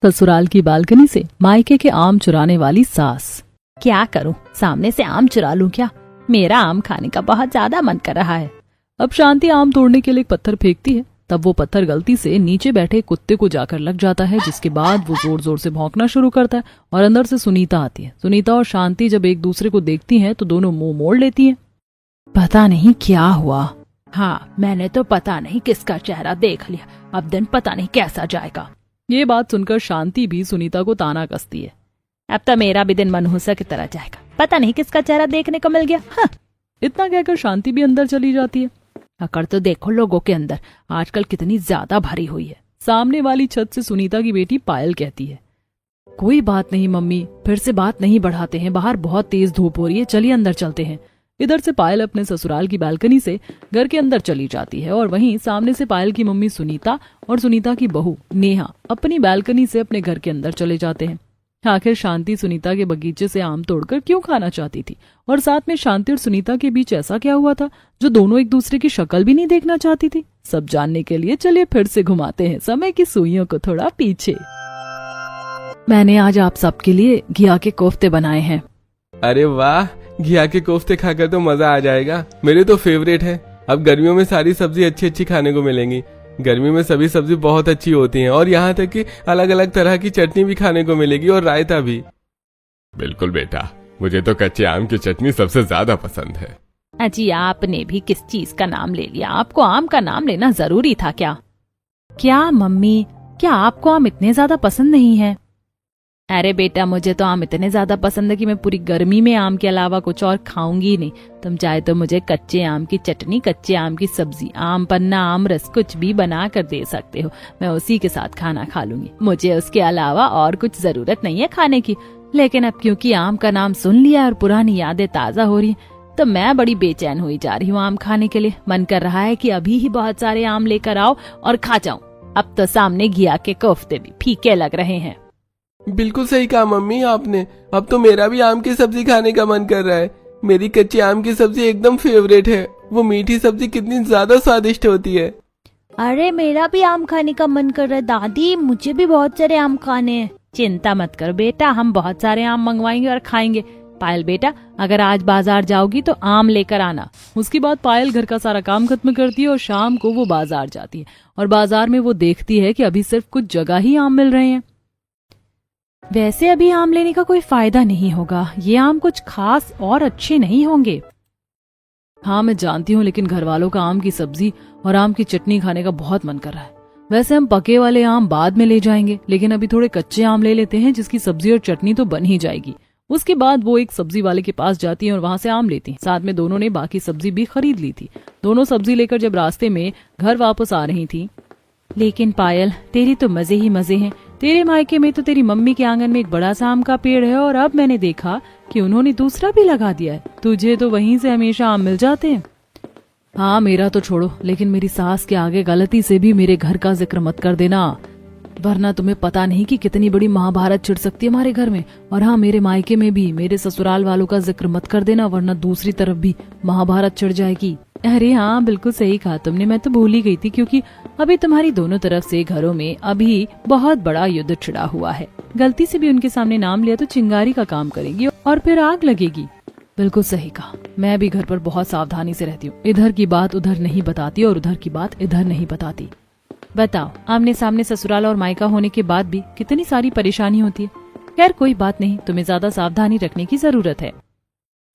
ससुराल की बालकनी से मायके के आम चुराने वाली सास। क्या करूं, सामने से आम चुरा लूं क्या? मेरा आम खाने का बहुत ज्यादा मन कर रहा है। अब शांति आम तोड़ने के लिए एक पत्थर फेंकती है, तब वो पत्थर गलती से नीचे बैठे कुत्ते को जाकर लग जाता है, जिसके बाद वो जोर जोर से भौंकना शुरू करता है और अंदर से सुनीता आती है। सुनीता और शांति जब एक दूसरे को देखती हैं तो दोनों मुंह मोड़ लेती हैं। पता नहीं क्या हुआ। हाँ, मैंने तो पता नहीं किसका चेहरा देख लिया, अब दिन पता नहीं कैसा जाएगा। ये बात सुनकर शांति भी सुनीता को ताना कसती है। अब तो मेरा भी दिन मनहूसा की तरह जाएगा, पता नहीं किसका चेहरा देखने को मिल गया। हाँ। इतना कहकर शांति भी अंदर चली जाती है। अकड़ तो देखो लोगों के अंदर आजकल कितनी ज्यादा भरी हुई है। सामने वाली छत से सुनीता की बेटी पायल कहती है, कोई बात नहीं मम्मी, फिर से बात नहीं बढ़ाते हैं, बाहर बहुत तेज धूप हो रही है, चलिए अंदर चलते हैं। इधर से पायल अपने ससुराल की बालकनी से घर के अंदर चली जाती है और वहीं सामने से पायल की मम्मी सुनीता और सुनीता की बहू नेहा अपनी बालकनी से अपने घर के अंदर चले जाते हैं। आखिर शांति सुनीता के बगीचे से आम तोड़कर क्यों खाना चाहती थी, और साथ में शांति और सुनीता के बीच ऐसा क्या हुआ था जो दोनों एक दूसरे की शक्ल भी नहीं देखना चाहती थी? सब जानने के लिए चलिए फिर से घुमाते हैं समय की सुइयों को थोड़ा पीछे। मैंने आज आप सबके लिए घिया के कोफ्ते बनाए हैं। अरे वाह, घिया के कोफ्ते खाकर तो मजा आ जाएगा। मेरे तो फेवरेट है। अब गर्मियों में सारी सब्जी अच्छी अच्छी खाने को मिलेंगी। गर्मी में सभी सब्जी बहुत अच्छी होती हैं और यहाँ तक कि अलग अलग तरह की चटनी भी खाने को मिलेगी और रायता भी। बिल्कुल बेटा, मुझे तो कच्चे आम की चटनी सबसे ज्यादा पसंद है। अजी आपने भी किस चीज का नाम ले लिया? आपको आम का नाम लेना जरूरी था क्या? क्या मम्मी, क्या आपको आम इतने ज्यादा पसंद नहीं है? अरे बेटा, मुझे तो आम इतने ज्यादा पसंद है कि मैं पूरी गर्मी में आम के अलावा कुछ और खाऊंगी नहीं। तुम चाहे तो मुझे कच्चे आम की चटनी, कच्चे आम की सब्जी, आम पन्ना, आम रस कुछ भी बना कर दे सकते हो, मैं उसी के साथ खाना खा लूंगी। मुझे उसके अलावा और कुछ जरूरत नहीं है खाने की। लेकिन अब क्योंकि आम का नाम सुन लिया और पुरानी यादें ताजा हो रही तो मैं बड़ी बेचैन हुई जा रही हूँ आम खाने के लिए। मन कर रहा है कि अभी ही बहुत सारे आम लेकर आओ और खा जाऊं। अब तो सामने घिया के कोफ्ते भी फीके लग रहे हैं। बिल्कुल सही कहा मम्मी आपने। अब तो मेरा भी आम की सब्जी खाने का मन कर रहा है। मेरी कच्ची आम की सब्जी एकदम फेवरेट है। वो मीठी सब्जी कितनी ज्यादा स्वादिष्ट होती है। अरे मेरा भी आम खाने का मन कर रहा है दादी, मुझे भी बहुत सारे आम खाने हैं। चिंता मत कर बेटा, हम बहुत सारे आम मंगवाएंगे और खाएंगे। पायल बेटा, अगर आज बाजार जाओगी तो आम लेकर आना। उसके बाद पायल घर का सारा काम खत्म करती है और शाम को वो बाजार जाती है और बाजार में वो देखती है कि अभी सिर्फ कुछ जगह ही आम मिल रहे हैं। वैसे अभी आम लेने का कोई फायदा नहीं होगा, ये आम कुछ खास और अच्छे नहीं होंगे। हाँ मैं जानती हूँ, लेकिन घर वालों का आम की सब्जी और आम की चटनी खाने का बहुत मन कर रहा है। वैसे हम पके वाले आम बाद में ले जाएंगे, लेकिन अभी थोड़े कच्चे आम ले लेते हैं जिसकी सब्जी और चटनी तो बन ही जाएगी। उसके बाद वो एक सब्जी वाले के पास जाती है और वहां से आम लेती है। साथ में दोनों ने बाकी सब्जी भी खरीद ली थी। दोनों सब्जी लेकर जब रास्ते में घर वापस आ रही थी, लेकिन पायल तेरी तो मजे ही मजे हैं। तेरे मायके में तो तेरी मम्मी के आंगन में एक बड़ा सा आम का पेड़ है और अब मैंने देखा कि उन्होंने दूसरा भी लगा दिया है। तुझे तो वहीं से हमेशा आम मिल जाते हैं। हाँ मेरा तो छोड़ो, लेकिन मेरी सास के आगे गलती से भी मेरे घर का जिक्र मत कर देना, वरना तुम्हें पता नहीं कि कितनी बड़ी महाभारत छिड़ सकती है हमारे घर में। और हाँ, मेरे मायके में भी मेरे ससुराल वालों का जिक्र मत कर देना, वरना दूसरी तरफ भी महाभारत छिड़ जाएगी। अरे हाँ बिल्कुल सही कहा तुमने, मैं तो भूल ही गई थी, क्योंकि अभी तुम्हारी दोनों तरफ से घरों में अभी बहुत बड़ा युद्ध छिड़ा हुआ है। गलती से भी उनके सामने नाम लिया तो चिंगारी का काम करेंगी और फिर आग लगेगी। बिल्कुल सही कहा, मैं भी घर पर बहुत सावधानी से रहती हूँ। इधर की बात उधर नहीं बताती और उधर की बात इधर नहीं बताती। बताओ, आमने सामने ससुराल और मायका होने के बाद भी कितनी सारी परेशानी होती है। खैर कोई बात नहीं, तुम्हें ज्यादा सावधानी रखने की जरूरत है।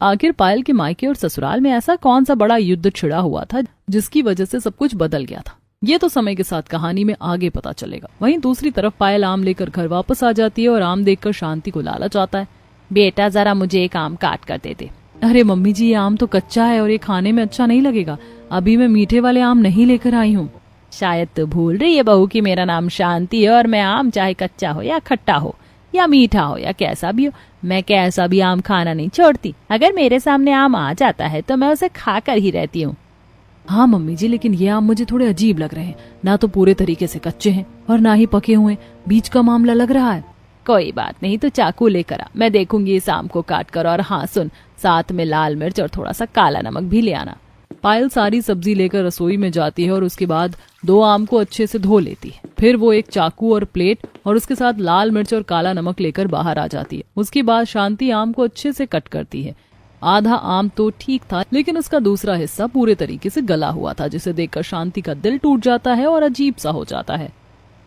आखिर पायल के मायके और ससुराल में ऐसा कौन सा बड़ा युद्ध छिड़ा हुआ था जिसकी वजह से सब कुछ बदल गया था? ये तो समय के साथ कहानी में आगे पता चलेगा। वहीं दूसरी तरफ पायल आम लेकर घर वापस आ जाती है और आम देखकर शांति को लालच आता है। बेटा जरा मुझे एक आम काट कर दे दे। अरे मम्मी जी, ये आम तो कच्चा है और ये खाने में अच्छा नहीं लगेगा। अभी मैं मीठे वाले आम नहीं लेकर आई हूँ। शायद तो भूल रही है बहू कि मेरा नाम शांति है और मैं आम चाहे कच्चा हो या खट्टा हो या मीठा हो या कैसा भी हो, मैं कैसा भी आम खाना नहीं छोड़ती। अगर मेरे सामने आम आ जाता है तो मैं उसे खाकर ही रहती हूँ। हाँ मम्मी जी, लेकिन ये आम मुझे थोड़े अजीब लग रहे हैं। ना तो पूरे तरीके से कच्चे हैं और ना ही पके हुए, बीच का मामला लग रहा है। कोई बात नहीं, तो चाकू लेकर आ, मैं देखूंगी इस आम को काट कर। और हाँ सुन, साथ में लाल मिर्च और थोड़ा सा काला नमक भी ले आना। पायल सारी सब्जी लेकर रसोई में जाती है और उसके बाद 2 आम को अच्छे से धो लेती है। फिर वो एक चाकू और प्लेट और उसके साथ लाल मिर्च और काला नमक लेकर बाहर आ जाती है। उसके बाद शांति आम को अच्छे से कट करती है। आधा आम तो ठीक था, लेकिन उसका दूसरा हिस्सा पूरे तरीके से गला हुआ था, जिसे देखकर शांति का दिल टूट जाता है और अजीब सा हो जाता है।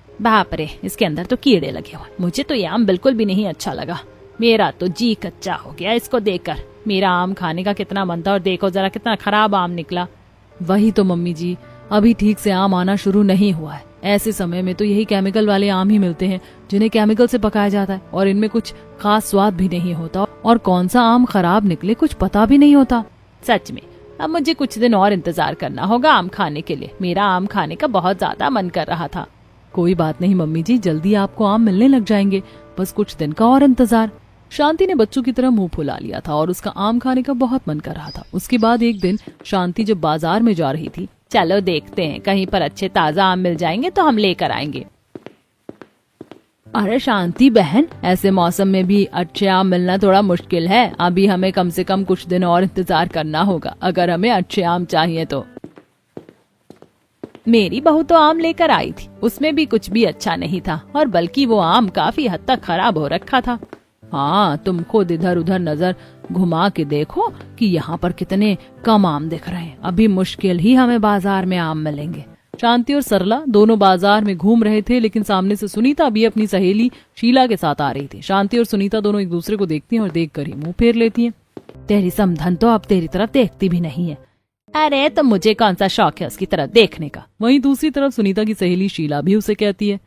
बाप रे, इसके अंदर तो कीड़े लगे हुए। मुझे तो ये आम बिल्कुल भी नहीं अच्छा लगा। मेरा तो जी कच्चा हो गया इसको देखकर। मेरा आम खाने का कितना मन था और देखो जरा कितना खराब आम निकला। वही तो मम्मी जी, अभी ठीक से आम आना शुरू नहीं हुआ है। ऐसे समय में तो यही केमिकल वाले आम ही मिलते हैं जिन्हें केमिकल से पकाया जाता है और इनमें कुछ खास स्वाद भी नहीं होता और कौन सा आम खराब निकले कुछ पता भी नहीं होता। सच में अब मुझे कुछ दिन और इंतजार करना होगा आम खाने के लिए। मेरा आम खाने का बहुत ज्यादा मन कर रहा था। कोई बात नहीं मम्मी जी, जल्दी आपको आम मिलने लग जाएंगे, बस कुछ दिन का और इंतजार। शांति ने बच्चों की तरह मुंह फुला लिया था और उसका आम खाने का बहुत मन कर रहा था। उसके बाद एक दिन शांति जब बाजार में जा रही थी, चलो देखते हैं कहीं पर अच्छे ताजा आम मिल जाएंगे तो हम लेकर आएंगे। अरे शांति बहन, ऐसे मौसम में भी अच्छे आम मिलना थोड़ा मुश्किल है। अभी हमें कम से कम कुछ दिन और इंतजार करना होगा अगर हमें अच्छे आम चाहिए तो। मेरी बहू तो आम लेकर आई थी, उसमें भी कुछ भी अच्छा नहीं था और बल्कि वो आम काफी हद तक खराब हो रखा था। हाँ, तुम खुद इधर उधर नजर घुमा के देखो कि यहाँ पर कितने कम आम दिख रहे हैं। अभी मुश्किल ही हमें बाजार में आम मिलेंगे। शांति और सरला दोनों बाजार में घूम रहे थे, लेकिन सामने से सुनीता भी अपनी सहेली शीला के साथ आ रही थी। शांति और सुनीता दोनों एक दूसरे को देखती हैं और देखकर ही मुंह फेर लेती हैं। तेरी समधन तो अब तेरी तरफ देखती भी नहीं है। अरे तो मुझे कौन सा शौक है उसकी तरफ देखने का। वहीं दूसरी तरफ सुनीता की सहेली शीला भी उसे कहती है,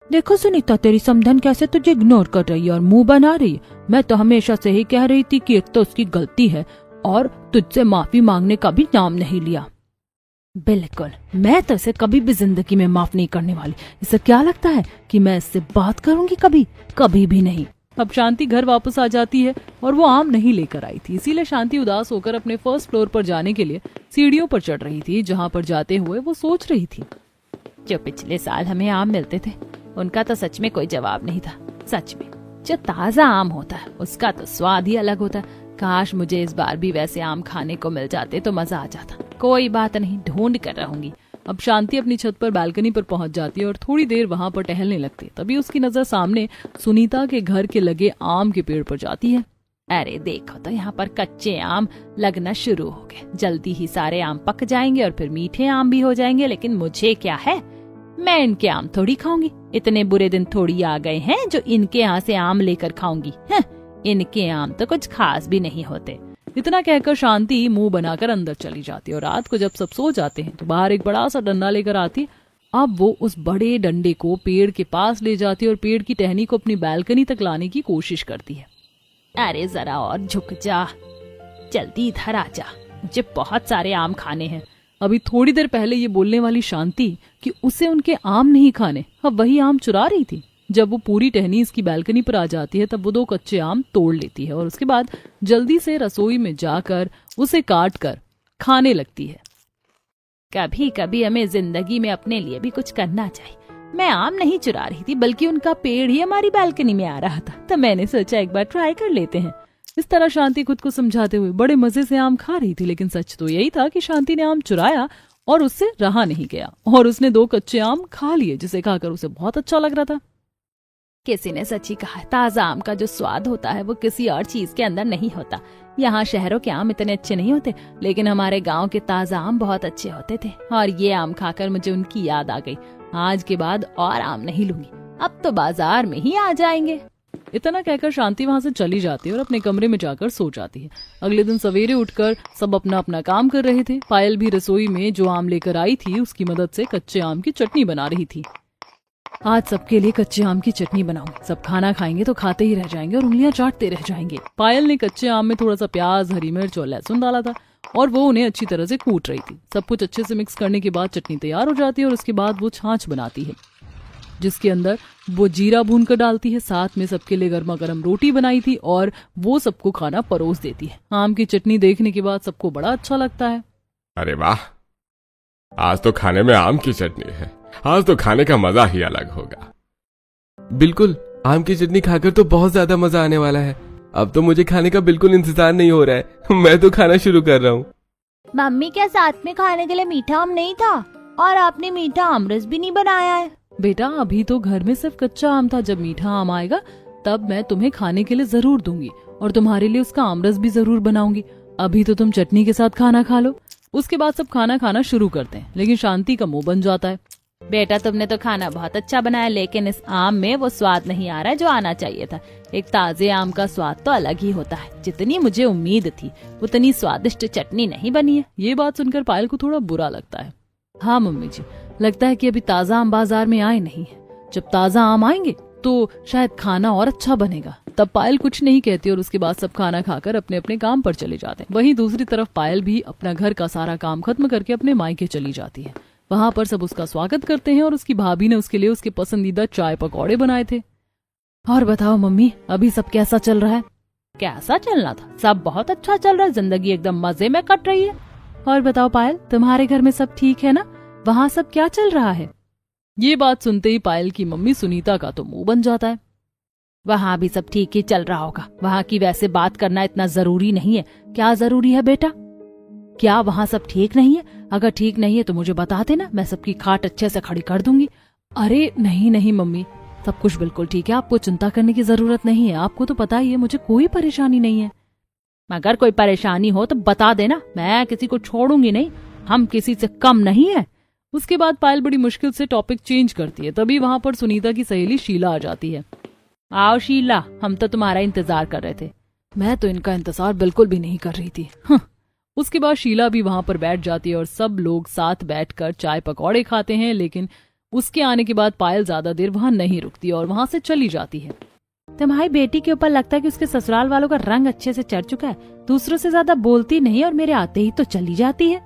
देखो सुनीता, तेरी समधन कैसे तुझे इग्नोर कर रही है और मुंह बना रही है। मैं तो हमेशा से ही कह रही थी कि एक तो उसकी गलती है और तुझसे माफी मांगने का भी नाम नहीं लिया। बिल्कुल, मैं तो इसे कभी भी जिंदगी में माफ नहीं करने वाली। इसे क्या लगता है कि मैं इससे बात करूंगी? कभी कभी भी नहीं। अब शांति घर वापस आ जाती है और वो आम नहीं लेकर आई थी, इसीलिए शांति उदास होकर अपने फर्स्ट फ्लोर पर जाने के लिए सीढ़ियों पर चढ़ रही थी, जहाँ पर जाते हुए वो सोच रही थी, जो पिछले साल हमें आम मिलते थे उनका तो सच में कोई जवाब नहीं था। सच में जो ताजा आम होता है उसका तो स्वाद ही अलग होता है। काश मुझे इस बार भी वैसे आम खाने को मिल जाते तो मजा आ जाता। कोई बात नहीं, ढूंढ कर रहूंगी। अब शांति अपनी छत पर बालकनी पर पहुंच जाती है और थोड़ी देर वहां पर टहलने लगती है। तभी उसकी नजर सामने सुनीता के घर के लगे आम के पेड़ पर जाती है। अरे देखो तो यहाँ पर कच्चे आम लगना शुरू हो गए। जल्दी ही सारे आम पक जाएंगे और फिर मीठे आम भी हो जाएंगे। लेकिन मुझे क्या है, मैं इनके आम थोड़ी खाऊंगी। इतने बुरे दिन थोड़ी आ गए हैं जो इनके यहाँ से आम लेकर खाऊंगी। इनके आम तो कुछ खास भी नहीं होते। इतना कहकर शांति मुंह बनाकर अंदर चली जाती है और रात को जब सब सो जाते हैं तो बाहर एक बड़ा सा डंडा लेकर आती। अब वो उस बड़े डंडे को पेड़ के पास ले जाती है और पेड़ की टहनी को अपनी बालकनी तक लाने की कोशिश करती है। अरे जरा और झुक जा, जल्दी इधर आ जा, मुझे बहुत सारे आम खाने हैं। अभी थोड़ी देर पहले ये बोलने वाली शांति कि उसे उनके आम नहीं खाने, अब वही आम चुरा रही थी। जब वो पूरी टहनी इसकी बालकनी पर आ जाती है तब वो 2 कच्चे आम तोड़ लेती है और उसके बाद जल्दी से रसोई में जाकर उसे काट कर खाने लगती है। कभी कभी हमें जिंदगी में अपने लिए भी कुछ करना चाहिए। मैं आम नहीं चुरा रही थी, बल्कि उनका पेड़ ही हमारी बालकनी में आ रहा था, तो मैंने सोचा एक बार ट्राई कर लेते हैं। इस तरह शांति खुद को समझाते हुए बड़े मजे से आम खा रही थी। लेकिन सच तो यही था कि शांति ने आम चुराया और उससे रहा नहीं गया और उसने 2 कच्चे आम खा लिए, जिसे खाकर उसे बहुत अच्छा लग रहा था। किसी ने सच ही कहा, ताजा आम का जो स्वाद होता है वो किसी और चीज के अंदर नहीं होता। यहाँ शहरों के आम इतने अच्छे नहीं होते, लेकिन हमारे गांव के ताजा आम बहुत अच्छे होते थे। और ये आम खाकर मुझे उनकी याद आ गई। आज के बाद और आम नहीं लूंगी, अब तो बाजार में ही आ जाएंगे। इतना कहकर शांति वहां से चली जाती है और अपने कमरे में जाकर सो जाती है। अगले दिन सवेरे उठकर सब अपना अपना काम कर रहे थे। पायल भी रसोई में जो आम लेकर आई थी उसकी मदद से कच्चे आम की चटनी बना रही थी। आज सबके लिए कच्चे आम की चटनी बनाऊंगी। सब खाना खाएंगे तो खाते ही रह जाएंगे और उंगलियां चाटते रह जाएंगे। पायल ने कच्चे आम में थोड़ा सा प्याज, हरी मिर्च और लहसुन डाला था और वो उन्हें अच्छी तरह से कूट रही थी। सब कुछ अच्छे से मिक्स करने के बाद चटनी तैयार हो जाती है और उसके बाद वो छाछ बनाती है, जिसके अंदर वो जीरा भून कर डालती है। साथ में सबके लिए गर्मा गर्म रोटी बनाई थी और वो सबको खाना परोस देती है। आम की चटनी देखने के बाद सबको बड़ा अच्छा लगता है। अरे वाह, आज तो खाने में आम की चटनी है। आज तो खाने का मजा ही अलग होगा। बिल्कुल, आम की चटनी खाकर तो बहुत ज्यादा मजा आने वाला है। अब तो मुझे खाने का बिल्कुल इंतजार नहीं हो रहा है। मैं तो खाना शुरू कर रहा हूँ। मम्मी क्या साथ में खाने के लिए मीठा आम नहीं था? और आपने मीठा आमरस भी नहीं बनाया है। बेटा अभी तो घर में सिर्फ कच्चा आम था, जब मीठा आम आएगा तब मैं तुम्हें खाने के लिए जरूर दूंगी और तुम्हारे लिए उसका आमरस भी जरूर बनाऊंगी। अभी तो तुम चटनी के साथ खाना खा लो। उसके बाद सब खाना खाना शुरू करते हैं, लेकिन शांति का मुंह बन जाता है। बेटा तुमने तो खाना बहुत अच्छा बनाया, लेकिन इस आम में वो स्वाद नहीं आ रहा है जो आना चाहिए था। एक ताजे आम का स्वाद तो अलग ही होता है। जितनी मुझे उम्मीद थी उतनी स्वादिष्ट चटनी नहीं बनी है। ये बात सुनकर पायल को थोड़ा बुरा लगता है। हाँ मम्मी जी, लगता है कि अभी ताजा आम बाजार में आए नहीं है। जब ताजा आम आएंगे तो शायद खाना और अच्छा बनेगा। तब पायल कुछ नहीं कहती और उसके बाद सब खाना खाकर अपने अपने काम पर चले जाते हैं। वहीं दूसरी तरफ पायल भी अपना घर का सारा काम खत्म करके अपने मायके चली जाती है। वहाँ पर सब उसका स्वागत करते हैं और उसकी भाभी ने उसके लिए उसके पसंदीदा चाय पकौड़े बनाए थे। और बताओ मम्मी, अभी सब कैसा चल रहा है? कैसा चलना था, सब बहुत अच्छा चल रहा है, जिंदगी एकदम मजे में कट रही है। और बताओ पायल, तुम्हारे घर में सब ठीक है ना? वहाँ सब क्या चल रहा है? ये बात सुनते ही पायल की मम्मी सुनीता का तो मुंह बन जाता है। वहाँ भी सब ठीक ही चल रहा होगा। वहाँ की वैसे बात करना इतना जरूरी नहीं है। क्या जरूरी है बेटा? क्या वहाँ सब ठीक नहीं है? अगर ठीक नहीं है तो मुझे बता देना, मैं सबकी खाट अच्छे से खड़ी कर दूंगी। अरे नहीं नहीं मम्मी, सब कुछ बिल्कुल ठीक है, आपको चिंता करने की जरूरत नहीं है। आपको तो पता ही है मुझे कोई परेशानी नहीं है। अगर कोई परेशानी हो तो बता देना, मैं किसी को छोड़ूंगी नहीं। हम किसी से कम नहीं है। उसके बाद पायल बड़ी मुश्किल से टॉपिक चेंज करती है। तभी वहाँ पर सुनीता की सहेली शीला आ जाती है। आओ शीला, हम तो तुम्हारा इंतजार कर रहे थे। मैं तो इनका इंतजार बिल्कुल भी नहीं कर रही थी। उसके बाद शीला भी वहाँ पर बैठ जाती है और सब लोग साथ बैठकर चाय पकौड़े खाते हैं। लेकिन उसके आने के बाद पायल ज्यादा देर वहाँ नहीं रुकती और वहाँ से चली जाती है। तुम्हारी बेटी के ऊपर लगता है कि उसके ससुराल वालों का रंग अच्छे से चढ़ चुका है। दूसरों से ज्यादा बोलती नहीं और मेरे आते ही तो चली जाती है।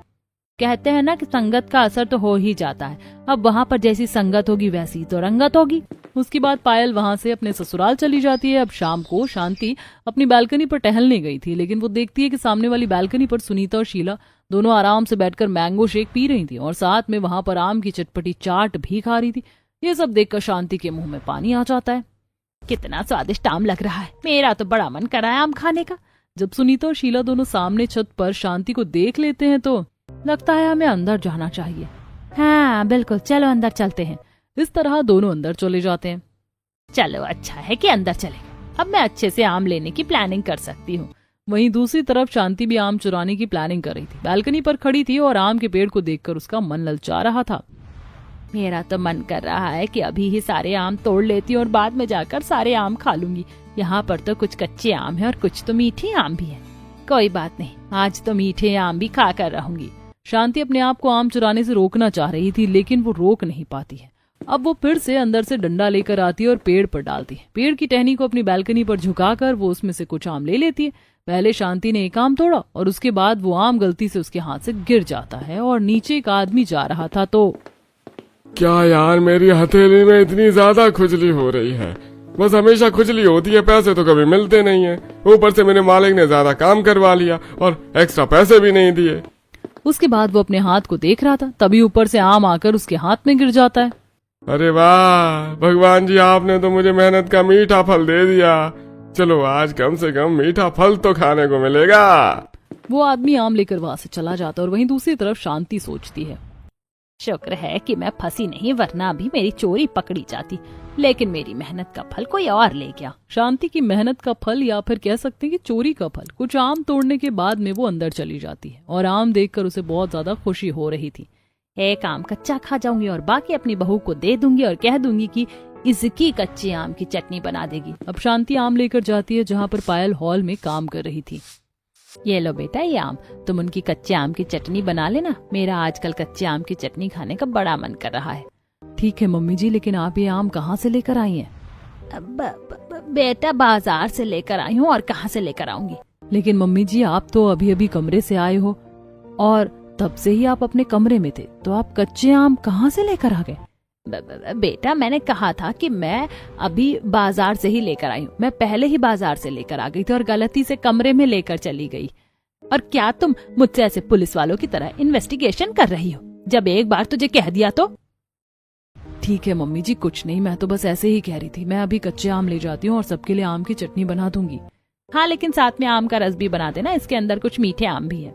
कहते हैं ना कि संगत का असर तो हो ही जाता है। अब वहाँ पर जैसी संगत होगी वैसी तो रंगत होगी। उसके बाद पायल वहाँ से अपने ससुराल चली जाती है। अब शाम को शांति अपनी बालकनी पर टहलने गई थी, लेकिन वो देखती है कि सामने वाली बालकनी पर सुनीता और शीला दोनों आराम से बैठकर मैंगो शेक पी रही थी और साथ में वहाँ पर आम की चटपटी चाट भी खा रही थी। ये सब देखकर शांति के मुंह में पानी आ जाता है। कितना स्वादिष्ट आम लग रहा है, मेरा तो बड़ा मन कर रहा है आम खाने का। जब सुनीता और शीला दोनों सामने छत पर शांति को देख लेते हैं तो लगता है हमें अंदर जाना चाहिए। हाँ बिल्कुल, चलो अंदर चलते हैं। इस तरह दोनों अंदर चले जाते हैं। चलो अच्छा है कि अंदर चले, अब मैं अच्छे से आम लेने की प्लानिंग कर सकती हूँ। वहीं दूसरी तरफ शांति भी आम चुराने की प्लानिंग कर रही थी। बालकनी पर खड़ी थी और आम के पेड़ को देखकर उसका मन ललचा रहा था। मेरा तो मन कर रहा है कि अभी ही सारे आम तोड़ लेती हूँ और बाद में जाकर सारे आम खा लूंगी। यहाँ पर तो कुछ कच्चे आम है और कुछ तो मीठे आम भी है। कोई बात नहीं, आज तो मीठे आम भी खा कर रहूंगी। शांति अपने आप को आम चुराने से रोकना चाह रही थी, लेकिन वो रोक नहीं पाती है। अब वो फिर से अंदर से डंडा लेकर आती है और पेड़ पर डालती है। पेड़ की टहनी को अपनी बालकनी पर झुकाकर वो उसमें से कुछ आम ले लेती है। पहले शांति ने एक आम तोड़ा और उसके बाद वो आम गलती से उसके हाथ से गिर जाता है और नीचे एक आदमी जा रहा था। तो क्या यार, मेरी हथेली में इतनी ज्यादा खुजली हो रही है। बस हमेशा खुजली होती है, पैसे तो कभी मिलते नहीं है। ऊपर से मेरे मालिक ने ज्यादा काम करवा लिया और एक्स्ट्रा पैसे भी नहीं दिए। उसके बाद वो अपने हाथ को देख रहा था, तभी ऊपर से आम आकर उसके हाथ में गिर जाता है। अरे वाह भगवान जी, आपने तो मुझे मेहनत का मीठा फल दे दिया। चलो आज कम से कम मीठा फल तो खाने को मिलेगा। वो आदमी आम लेकर वहां से चला जाता और वहीं दूसरी तरफ शांति सोचती है, शुक्र है कि मैं फंसी नहीं, वरना अभी मेरी चोरी पकड़ी जाती। लेकिन मेरी मेहनत का फल कोई और ले गया। शांति की मेहनत का फल, या फिर कह सकते हैं कि चोरी का फल। कुछ आम तोड़ने के बाद में वो अंदर चली जाती है और आम देखकर उसे बहुत ज्यादा खुशी हो रही थी। एक आम कच्चा खा जाऊंगी और बाकी अपनी बहू को दे दूंगी और कह दूंगी कि इसकी कच्चे आम की चटनी बना देगी। अब शांति आम लेकर जाती है जहाँ पर पायल हॉल में काम कर रही थी। ये लो बेटा ये आम, तुम उनकी कच्चे आम की चटनी बना लेना। मेरा आजकल कच्चे आम की चटनी खाने का बड़ा मन कर रहा है। ठीक है मम्मी जी, लेकिन आप ये आम कहाँ से लेकर आई हैं? बेटा बाजार से लेकर आई हूँ, और कहाँ से लेकर आऊंगी। लेकिन मम्मी जी, आप तो अभी अभी कमरे से आए हो और तब से ही आप अपने कमरे में थे, तो आप कच्चे आम कहाँ से लेकर आ गए? बेटा मैंने कहा था कि मैं अभी बाजार से ही लेकर आई हूँ। मैं पहले ही बाजार से लेकर आ गई थी और गलती से कमरे में लेकर चली गई। और क्या तुम मुझसे ऐसे पुलिस वालों की तरह इन्वेस्टिगेशन कर रही हो? जब एक बार तुझे कह दिया तो। ठीक है मम्मी जी, कुछ नहीं, मैं तो बस ऐसे ही कह रही थी। मैं अभी कच्चे आम ले जाती हूँ और सबके लिए आम की चटनी बना दूंगी। हाँ, लेकिन साथ में आम का रस भी बना देना, इसके अंदर कुछ मीठे आम भी है।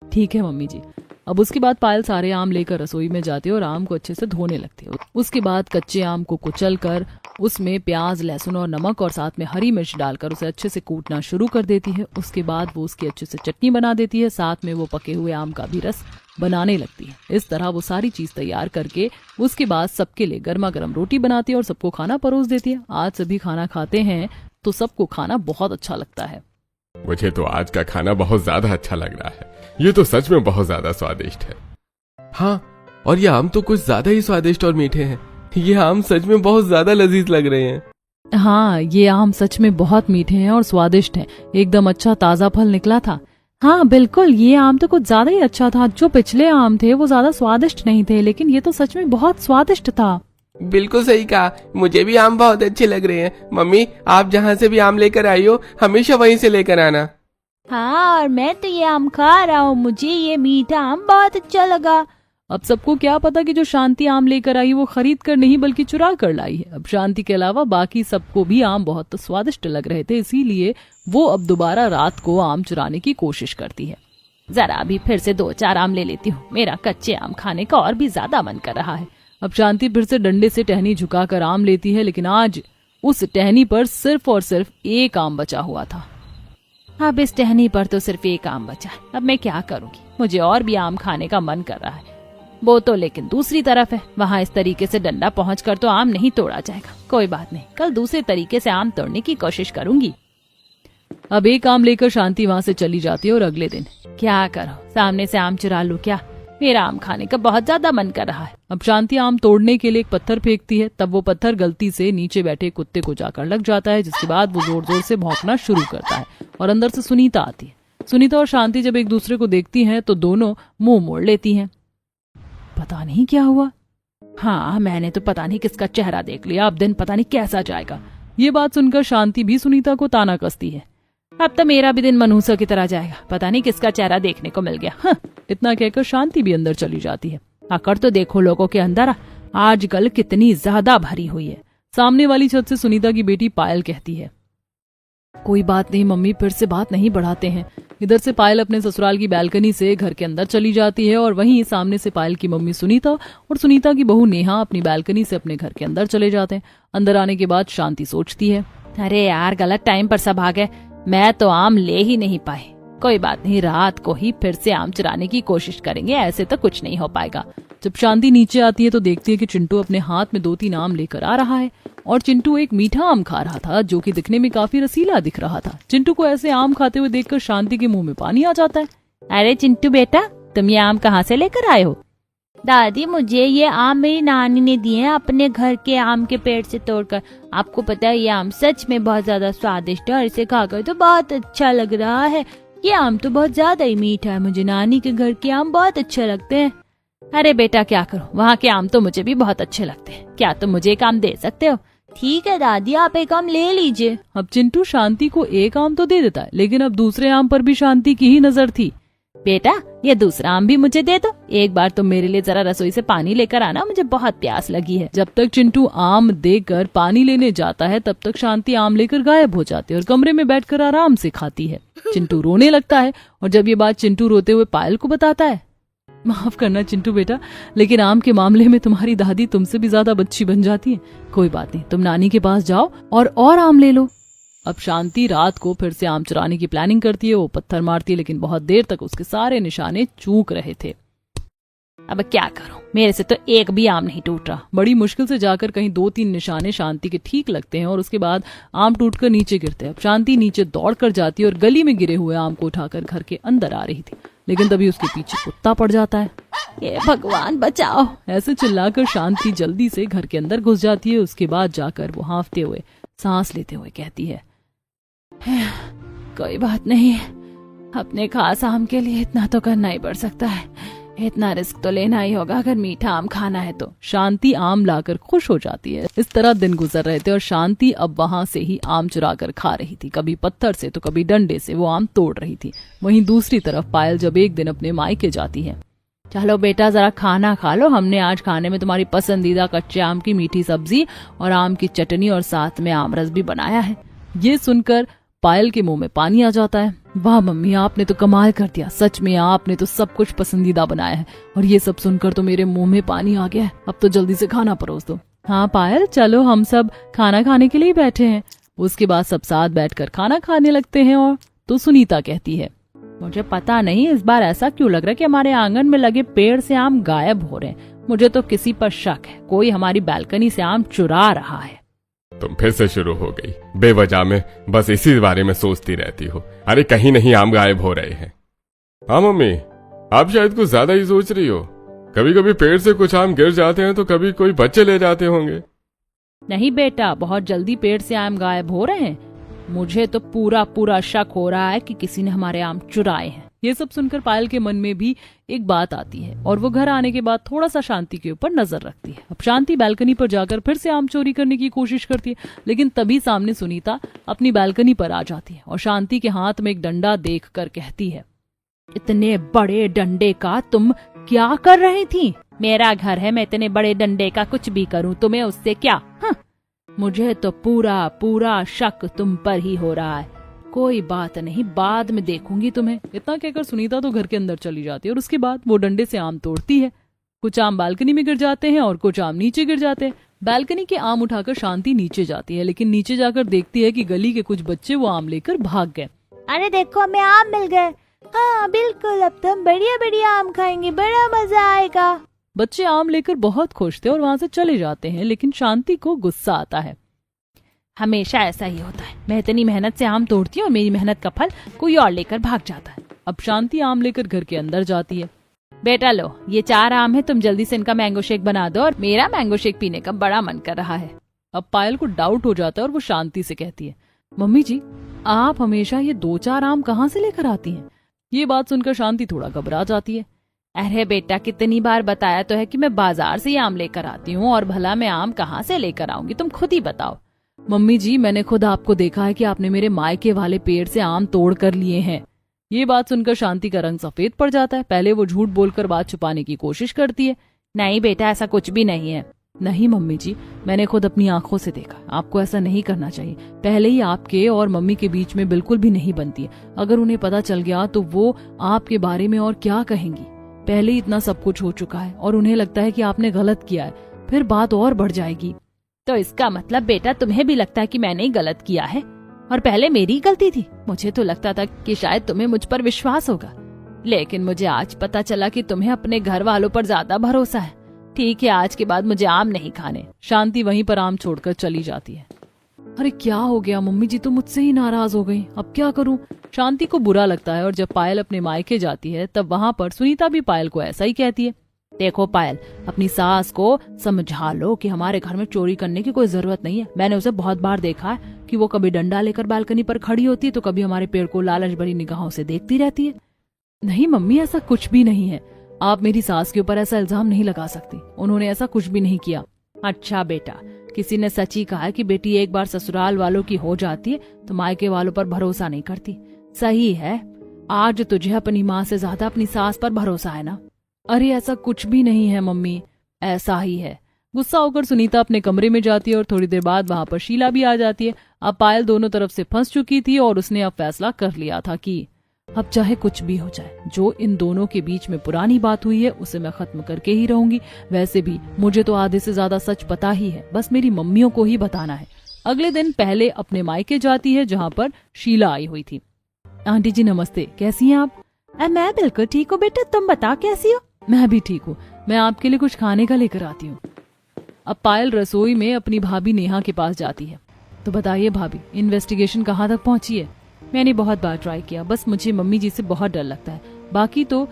ठीक है मम्मी जी। अब उसके बाद पायल सारे आम लेकर रसोई में जाती है और आम को अच्छे से धोने लगती है। उसके बाद कच्चे आम को कुचल कर उसमें प्याज, लहसुन और नमक और साथ में हरी मिर्च डालकर उसे अच्छे से कूटना शुरू कर देती है। उसके बाद वो उसकी अच्छे से चटनी बना देती है, साथ में वो पके हुए आम का भी रस बनाने लगती है। इस तरह वो सारी चीज तैयार करके उसके बाद सबके लिए गर्मा गर्म रोटी बनाती है और सबको खाना परोस देती है। आज सभी खाना खाते हैं तो सबको खाना बहुत अच्छा लगता है। मुझे तो आज का खाना बहुत ज्यादा अच्छा लग रहा है। ये तो सच में बहुत ज्यादा स्वादिष्ट है। हाँ, और ये आम तो कुछ ज्यादा ही स्वादिष्ट और मीठे हैं। ये आम सच में बहुत ज्यादा लजीज लग रहे हैं। हाँ, ये आम सच में बहुत मीठे हैं और स्वादिष्ट हैं। एकदम अच्छा ताजा फल निकला था। हाँ बिल्कुल, ये आम तो कुछ ज्यादा ही अच्छा था। जो पिछले आम थे वो ज्यादा स्वादिष्ट नहीं थे, लेकिन ये तो सच में बहुत स्वादिष्ट था। बिल्कुल सही कहा, मुझे भी आम बहुत अच्छे लग रहे हैं। मम्मी, आप जहाँ से भी आम लेकर आई हो हमेशा वहीं से लेकर आना। हाँ, और मैं तो ये आम खा रहा हूँ, मुझे ये मीठा आम बहुत अच्छा लगा। अब सबको क्या पता कि जो शांति आम लेकर आई वो खरीद कर नहीं बल्कि चुरा कर लाई है। अब शांति के अलावा बाकी सबको भी आम बहुत स्वादिष्ट लग रहे थे, इसीलिए वो अब दोबारा रात को आम चुराने की कोशिश करती है। जरा अभी फिर से 2-4 आम ले लेती हूँ, मेरा कच्चे आम खाने का और भी ज्यादा मन कर रहा है। अब शांति फिर से डंडे से टहनी झुकाकर आम लेती है, लेकिन आज उस टहनी पर सिर्फ और सिर्फ एक आम बचा हुआ था। अब इस टहनी पर तो सिर्फ एक आम बचा है, अब मैं क्या करूंगी? मुझे और भी आम खाने का मन कर रहा है। वो तो लेकिन दूसरी तरफ है, वहाँ इस तरीके से डंडा पहुंचकर तो आम नहीं तोड़ा जाएगा। कोई बात नहीं, कल दूसरे तरीके से आम तोड़ने की कोशिश करूंगी। अब एक आम लेकर शांति वहाँ से चली जाती है और अगले दिन क्या करो, सामने से आम चुरा लूं क्या? मेरा आम खाने का बहुत ज्यादा मन कर रहा है। अब शांति आम तोड़ने के लिए एक पत्थर फेंकती है, तब वो पत्थर गलती से नीचे बैठे कुत्ते को जाकर लग जाता है, जिसके बाद वो जोर जोर से भौंकना शुरू करता है और अंदर से सुनीता आती है। सुनीता और शांति जब एक दूसरे को देखती हैं तो दोनों मुंह मोड़ लेती हैं। पता नहीं क्या हुआ। हाँ, मैंने तो पता नहीं किसका चेहरा देख लिया, अब दिन पता नहीं कैसा जाएगा। ये बात सुनकर शांति भी सुनीता को ताना कसती है। अब तो मेरा भी दिन मनहूसा की तरह जाएगा, पता नहीं किसका चेहरा देखने को मिल गया। हाँ, इतना कहकर शांति भी अंदर चली जाती है। आकर तो देखो लोगों के अंदर आजकल कितनी ज्यादा भरी हुई है। सामने वाली छत से सुनीता की बेटी पायल कहती है, कोई बात नहीं मम्मी, फिर से बात नहीं बढ़ाते हैं। इधर से पायल अपने ससुराल की बालकनी से घर के अंदर चली जाती है और वहीं सामने से पायल की मम्मी सुनीता और सुनीता की बहू नेहा अपनी बालकनी से अपने घर के अंदर चले जाते हैं। अंदर आने के बाद शांति सोचती है, अरे यार, गलत टाइम पर सब आ गए, मैं तो आम ले ही नहीं पाई। कोई बात नहीं, रात को ही फिर से आम चुराने की कोशिश करेंगे, ऐसे तो कुछ नहीं हो पाएगा। जब शांति नीचे आती है तो देखती है कि चिंटू अपने हाथ में 2-3 आम लेकर आ रहा है और चिंटू एक मीठा आम खा रहा था जो कि दिखने में काफी रसीला दिख रहा था। चिंटू को ऐसे आम खाते हुए देखकर शांति के मुंह में पानी आ जाता है। अरे चिंटू बेटा, तुम ये आम कहाँ से लेकर आए हो? दादी, मुझे ये आम मेरी नानी ने दिए हैं अपने घर के आम के पेड़ से तोड़कर। आपको पता है ये आम सच में बहुत ज्यादा स्वादिष्ट है और इसे खाकर तो बहुत अच्छा लग रहा है। ये आम तो बहुत ज्यादा ही मीठा है, मुझे नानी के घर के आम बहुत अच्छे लगते हैं। अरे बेटा, क्या करूं, वहाँ के आम तो मुझे भी बहुत अच्छे लगते हैं। क्या तुम मुझे एक आम दे सकते हो? ठीक है दादी, आप एक आम ले लीजिए। अब चिंटू शांति को एक आम तो दे देता है, लेकिन अब दूसरे आम पर भी शांति की ही नजर थी। बेटा, ये दूसरा आम भी मुझे दे दो। एक बार तुम मेरे लिए जरा रसोई से पानी लेकर आना, मुझे बहुत प्यास लगी है। जब तक चिंटू आम देकर पानी लेने जाता है तब तक शांति आम लेकर गायब हो जाती है और कमरे में बैठकर आराम से खाती है। चिंटू रोने लगता है और जब ये बात चिंटू रोते हुए पायल को बताता है, माफ करना चिंटू बेटा, लेकिन आम के मामले में तुम्हारी दादी तुमसे भी ज्यादा बच्ची बन जाती है। कोई बात नहीं, तुम नानी के पास जाओ और आम ले लो। अब शांति रात को फिर से आम चुराने की प्लानिंग करती है। वो पत्थर मारती है, लेकिन बहुत देर तक उसके सारे निशाने चूक रहे थे। अब क्या करूं, मेरे से तो एक भी आम नहीं टूट रहा। बड़ी मुश्किल से जाकर कहीं 2-3 निशाने शांति के ठीक लगते हैं और उसके बाद आम टूटकर नीचे गिरते हैं। अब शांति नीचे दौड़कर जाती है और गली में गिरे हुए आम को उठाकर घर के अंदर आ रही थी, लेकिन तभी उसके पीछे कुत्ता पड़ जाता है। ये भगवान बचाओ, ऐसे चिल्लाकर शांति जल्दी से घर के अंदर घुस जाती है। उसके बाद जाकर वो हांफते हुए सांस लेते हुए कहती है, कोई बात नहीं, अपने खास आम के लिए इतना तो करना ही पड़ सकता है। इतना रिस्क तो लेना ही होगा अगर मीठा आम खाना है तो। शांति आम लाकर खुश हो जाती है। इस तरह दिन गुजर रहे थे और शांति अब वहां से ही आम चुरा कर खा रही थी। कभी पत्थर से तो कभी डंडे से वो आम तोड़ रही थी। वहीं दूसरी तरफ पायल जब एक दिन अपने मायके जाती है, चलो बेटा जरा खाना खा लो, हमने आज खाने में तुम्हारी पसंदीदा कच्चे आम की मीठी सब्जी और आम की चटनी और साथ में आम रस भी बनाया है। ये सुनकर पायल के मुंह में पानी आ जाता है। वाह मम्मी, आपने तो कमाल कर दिया, सच में आपने तो सब कुछ पसंदीदा बनाया है। और ये सब सुनकर तो मेरे मुंह में पानी आ गया है। अब तो जल्दी से खाना परोस दो। हाँ पायल, चलो हम सब खाना खाने के लिए बैठे हैं। उसके बाद सब साथ बैठकर खाना खाने लगते हैं। और तो सुनीता कहती है, मुझे पता नहीं इस बार ऐसा क्यों लग रहा है कि हमारे आंगन में लगे पेड़ से आम गायब हो रहे हैं। मुझे तो किसी पर शक है, कोई हमारी बालकनी से आम चुरा रहा है। तुम फिर से शुरू हो गई, बेवजह में बस इसी बारे में सोचती रहती हो। अरे कहीं नहीं आम गायब हो रहे हैं। हाँ मम्मी, आप शायद कुछ ज्यादा ही सोच रही हो। कभी कभी पेड़ से कुछ आम गिर जाते हैं तो कभी कोई बच्चे ले जाते होंगे। नहीं बेटा, बहुत जल्दी पेड़ से आम गायब हो रहे हैं। मुझे तो पूरा शक हो रहा है कि किसी ने हमारे आम चुराए हैं। ये सब सुनकर पायल के मन में भी एक बात आती है और वो घर आने के बाद थोड़ा सा शांति के ऊपर नजर रखती है। अब शांति बालकनी पर जाकर फिर से आम चोरी करने की कोशिश करती है, लेकिन तभी सामने सुनीता अपनी बालकनी पर आ जाती है और शांति के हाथ में एक डंडा देखकर कहती है, इतने बड़े डंडे का तुम क्या कर रही थी? मेरा घर है, मैं इतने बड़े डंडे का कुछ भी करूं, तुम्हें उससे क्या? मुझे तो पूरा शक तुम पर ही हो रहा है। कोई बात नहीं, बाद में देखूंगी तुम्हें। इतना कहकर सुनीता तो घर के अंदर चली जाती है और उसके बाद वो डंडे से आम तोड़ती है। कुछ आम बालकनी में गिर जाते हैं और कुछ आम नीचे गिर जाते हैं। बालकनी के आम उठाकर शांति नीचे जाती है, लेकिन नीचे जाकर देखती है कि गली के कुछ बच्चे वो आम लेकर भाग गए। अरे देखो, हमें आम मिल गए। हाँ बिल्कुल, अब तो हम बढ़िया आम खाएंगे, बड़ा मजा आएगा। बच्चे आम लेकर बहुत खुश थे और वहां से चले जाते हैं, लेकिन शांति को गुस्सा आता है। हमेशा ऐसा ही होता है, मैं इतनी मेहनत से आम तोड़ती हूँ और मेरी मेहनत का फल कोई और लेकर भाग जाता है। अब शांति आम लेकर घर के अंदर जाती है। बेटा लो, ये 4 आम है, तुम जल्दी से इनका मैंगो शेक बना दो, और मेरा मैंगो शेक पीने का बड़ा मन कर रहा है। अब पायल को डाउट हो जाता है और वो शांति से कहती है, मम्मी जी आप हमेशा ये 2-4 आम कहाँ से लेकर आती हैं? ये बात सुनकर शांति थोड़ा घबरा जाती है। अरे बेटा, कितनी बार बताया तो है कि मैं बाजार से ही आम लेकर आती हूँ, और भला मैं आम कहाँ से लेकर आऊंगी, तुम खुद ही बताओ। मम्मी जी, मैंने खुद आपको देखा है कि आपने मेरे मायके वाले पेड़ से आम तोड़ कर लिए हैं। ये बात सुनकर शांति का रंग सफेद पड़ जाता है। पहले वो झूठ बोलकर बात छुपाने की कोशिश करती है। नहीं बेटा, ऐसा कुछ भी नहीं है। नहीं मम्मी जी, मैंने खुद अपनी आंखों से देखा। आपको ऐसा नहीं करना चाहिए। पहले ही आपके और मम्मी के बीच में बिल्कुल भी नहीं बनती है। अगर उन्हें पता चल गया तो वो आपके बारे में और क्या कहेंगी। पहले ही इतना सब कुछ हो चुका है और उन्हें लगता है कि आपने गलत किया है, फिर बात और बढ़ जाएगी। तो इसका मतलब बेटा तुम्हें भी लगता है कि मैंने ही गलत किया है और पहले मेरी गलती थी? मुझे तो लगता था कि शायद तुम्हें मुझ पर विश्वास होगा, लेकिन मुझे आज पता चला कि तुम्हें अपने घर वालों पर ज्यादा भरोसा है। ठीक है, आज के बाद मुझे आम नहीं खाने। शांति वहीं पर आम छोड़कर चली जाती है। अरे क्या हो गया मम्मी जी, तो मुझसे ही नाराज हो गई, अब क्या करूं? शांति को बुरा लगता है और जब पायल अपने मायके जाती है तब वहां पर सुनीता भी पायल को ऐसा ही कहती है। देखो पायल, अपनी सास को समझा लो कि हमारे घर में चोरी करने की कोई जरूरत नहीं है। मैंने उसे बहुत बार देखा है कि वो कभी डंडा लेकर बालकनी पर खड़ी होती है तो कभी हमारे पेड़ को लालच भरी निगाहों से देखती रहती है। नहीं मम्मी, ऐसा कुछ भी नहीं है। आप मेरी सास के ऊपर ऐसा इल्जाम नहीं लगा सकती, उन्होंने ऐसा कुछ भी नहीं किया। अच्छा बेटा, किसी ने सच ही कहा है कि बेटी एक बार ससुराल वालों की हो जाती है तो मायके वालों पर भरोसा नहीं करती। सही है, आज तुझे अपनी माँ से ज्यादा अपनी सास पर भरोसा है ना? अरे ऐसा कुछ भी नहीं है मम्मी, ऐसा ही है। गुस्सा होकर सुनीता अपने कमरे में जाती है और थोड़ी देर बाद वहां पर शीला भी आ जाती है। अब पायल दोनों तरफ से फंस चुकी थी और उसने अब फैसला कर लिया था कि अब चाहे कुछ भी हो जाए, जो इन दोनों के बीच में पुरानी बात हुई है उसे मैं खत्म करके ही रहूंगी। वैसे भी मुझे तो आधे से ज्यादा सच पता ही है, बस मेरी मम्मियों को ही बताना है। अगले दिन पहले अपने मायके जाती है जहाँ पर शीला आई हुई थी। आंटी जी नमस्ते, कैसी हैं आप? मैं बिल्कुल ठीक हूँ बेटा, तुम बताओ कैसी हो? मैं भी ठीक हूँ, मैं आपके लिए कुछ खाने का लेकर आती हूँ। अब पायल रसोई में अपनी भाभी नेहा के पास जाती है। तो बताइए भाभी, इन्वेस्टिगेशन कहाँ तक पहुँची है? मैंने बहुत बार ट्राई किया, बस मुझे मम्मी जी से बहुत डर लगता है। बाकी तो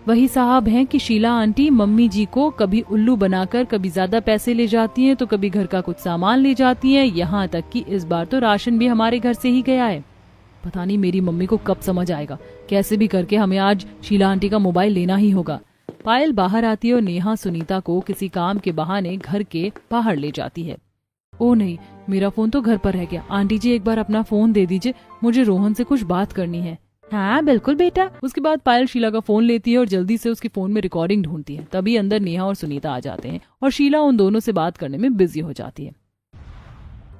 वही साहब हैं कि शीला आंटी मम्मी जी को कभी उल्लू बनाकर कभी ज्यादा पैसे ले जाती हैं तो कभी घर का कुछ सामान ले जाती हैं, यहाँ तक कि इस बार तो राशन भी हमारे घर से ही गया है। पता नहीं मेरी मम्मी को कब समझ आएगा। कैसे भी करके हमें आज शीला आंटी का मोबाइल लेना ही होगा। पायल बाहर आती है और नेहा सुनीता को किसी काम के बहाने घर के बाहर ले जाती है। ओ नहीं, मेरा फोन तो घर पर रह गया। आंटी जी एक बार अपना फोन दे दीजिए, मुझे रोहन से कुछ बात करनी है। हाँ बिल्कुल बेटा। उसके बाद पायल शीला का फोन लेती है और जल्दी से उसके फोन में रिकॉर्डिंग ढूंढती है। तभी अंदर नेहा और सुनीता आ जाते हैं और शीला उन दोनों से बात करने में बिजी हो जाती है।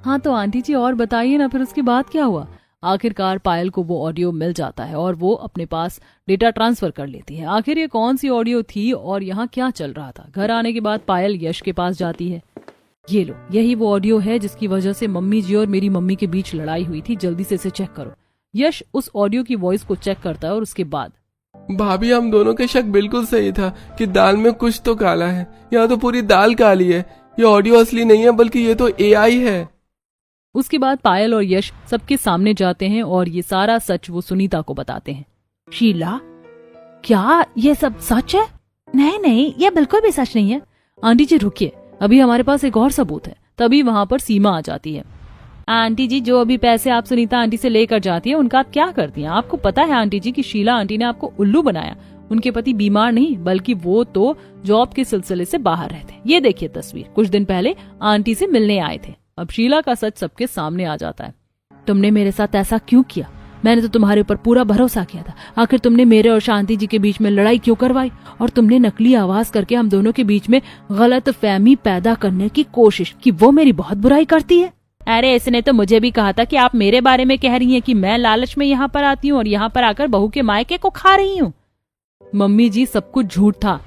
हाँ तो आंटी जी और बताइए ना, फिर उसके बाद क्या हुआ? आखिरकार पायल को वो ऑडियो मिल जाता है और वो अपने पास डेटा ट्रांसफर कर लेती है। आखिर ये कौन सी ऑडियो थी और यहाँ क्या चल रहा था? घर आने के बाद पायल यश के पास जाती है। ये लो, यही वो ऑडियो है जिसकी वजह से मम्मी जी और मेरी मम्मी के बीच लड़ाई हुई थी, जल्दी से इसे चेक करो। यश उस ऑडियो की वॉइस को चेक करता है और उसके बाद भाभी, हम दोनों के शक बिल्कुल सही था कि दाल में कुछ तो काला है। यहाँ तो पूरी दाल काली है। ये ऑडियो असली नहीं है, बल्कि ये तो एआई है। उसके बाद पायल और यश सबके सामने जाते हैं और ये सारा सच वो सुनीता को बताते हैं। शीला, क्या ये सब सच है? नहीं, ये बिल्कुल भी सच नहीं है। आंटी जी रुकिए, अभी हमारे पास एक और सबूत है। तभी वहां पर सीमा आ जाती है। आंटी जी, जो अभी पैसे आप सुनीता आंटी से लेकर जाती है उनका आप क्या करती हैं? आपको पता है आंटी जी कि शीला आंटी ने आपको उल्लू बनाया। उनके पति बीमार नहीं, बल्कि वो तो जॉब के सिलसिले से बाहर रहते। ये देखिए तस्वीर, कुछ दिन पहले आंटी से मिलने आए थे। अब शीला का सच सबके सामने आ जाता है। तुमने मेरे साथ ऐसा क्यों किया? मैंने तो तुम्हारे ऊपर पूरा भरोसा किया था। आखिर तुमने मेरे और शांति जी के बीच में लड़ाई क्यों करवाई? और तुमने नकली आवाज करके हम दोनों के बीच में गलत फहमी पैदा करने की कोशिश की। वो मेरी बहुत बुराई करती है। अरे इसने तो मुझे भी कहा था कि आप मेरे बारे में कह रही हैं कि मैं लालच में यहाँ पर आती हूँ और यहाँ पर आकर बहू के मायके को खा रही हूँ। मम्मी जी, सब कुछ झूठ था।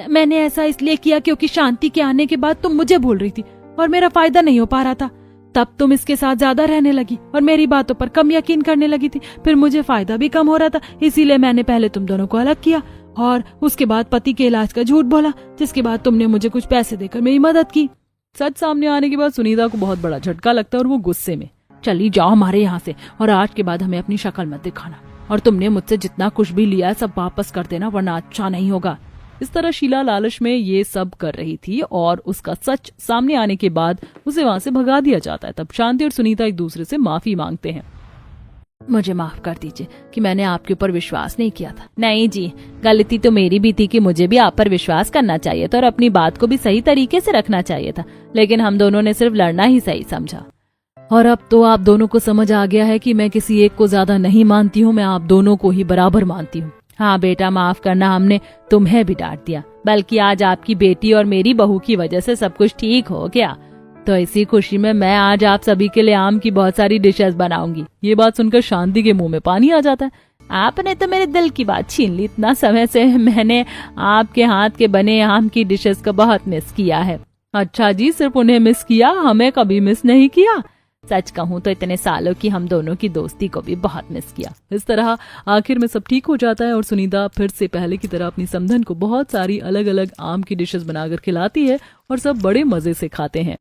मैंने ऐसा इसलिए किया क्योंकि शांति के आने के बाद तुम मुझे भूल रही थी और मेरा फायदा नहीं हो पा रहा था। तब तुम इसके साथ ज्यादा रहने लगी और मेरी बातों पर कम यकीन करने लगी थी। फिर मुझे फायदा भी कम हो रहा था, इसीलिए मैंने पहले तुम दोनों को अलग किया और उसके बाद पति के इलाज का झूठ बोला, जिसके बाद तुमने मुझे कुछ पैसे देकर मेरी मदद की। सच सामने आने के बाद सुनीता को बहुत बड़ा झटका लगता है और वो गुस्से में, चली जाओ हमारे यहाँ से और आज के बाद हमें अपनी शक्ल मत दिखाना। और तुमने मुझसे जितना कुछ भी लिया है सब वापस कर देना, वरना अच्छा नहीं होगा। इस तरह शीला लालच में ये सब कर रही थी और उसका सच सामने आने के बाद उसे वहां से भगा दिया जाता है। तब शांति और सुनीता एक दूसरे से माफी मांगते हैं। मुझे माफ कर दीजिए कि मैंने आपके ऊपर विश्वास नहीं किया था। नहीं जी, गलती तो मेरी भी थी कि मुझे भी आप पर विश्वास करना चाहिए था और अपनी बात को भी सही तरीके से रखना चाहिए था, लेकिन हम दोनों ने सिर्फ लड़ना ही सही समझा। और अब तो आप दोनों को समझ आ गया है कि मैं किसी एक को ज्यादा नहीं मानती हूँ, मैं आप दोनों को ही बराबर मानती हूँ। हाँ बेटा, माफ करना, हमने तुम्हें भी डांट दिया, बल्कि आज आपकी बेटी और मेरी बहू की वजह से सब कुछ ठीक हो गया। तो इसी खुशी में मैं आज आप सभी के लिए आम की बहुत सारी डिशेस बनाऊंगी। ये बात सुनकर शांति के मुंह में पानी आ जाता है। आपने तो मेरे दिल की बात छीन ली। इतना समय से मैंने आपके हाथ के बने आम की डिशेस को बहुत मिस किया है। अच्छा जी, सिर्फ उन्हें मिस किया, हमें कभी मिस नहीं किया। सच कहूँ तो इतने सालों की हम दोनों की दोस्ती को भी बहुत मिस किया। इस तरह आखिर में सब ठीक हो जाता है और सुनीता फिर से पहले की तरह अपनी समधन को बहुत सारी अलग अलग आम की डिशेस बनाकर खिलाती है और सब बड़े मजे से खाते हैं।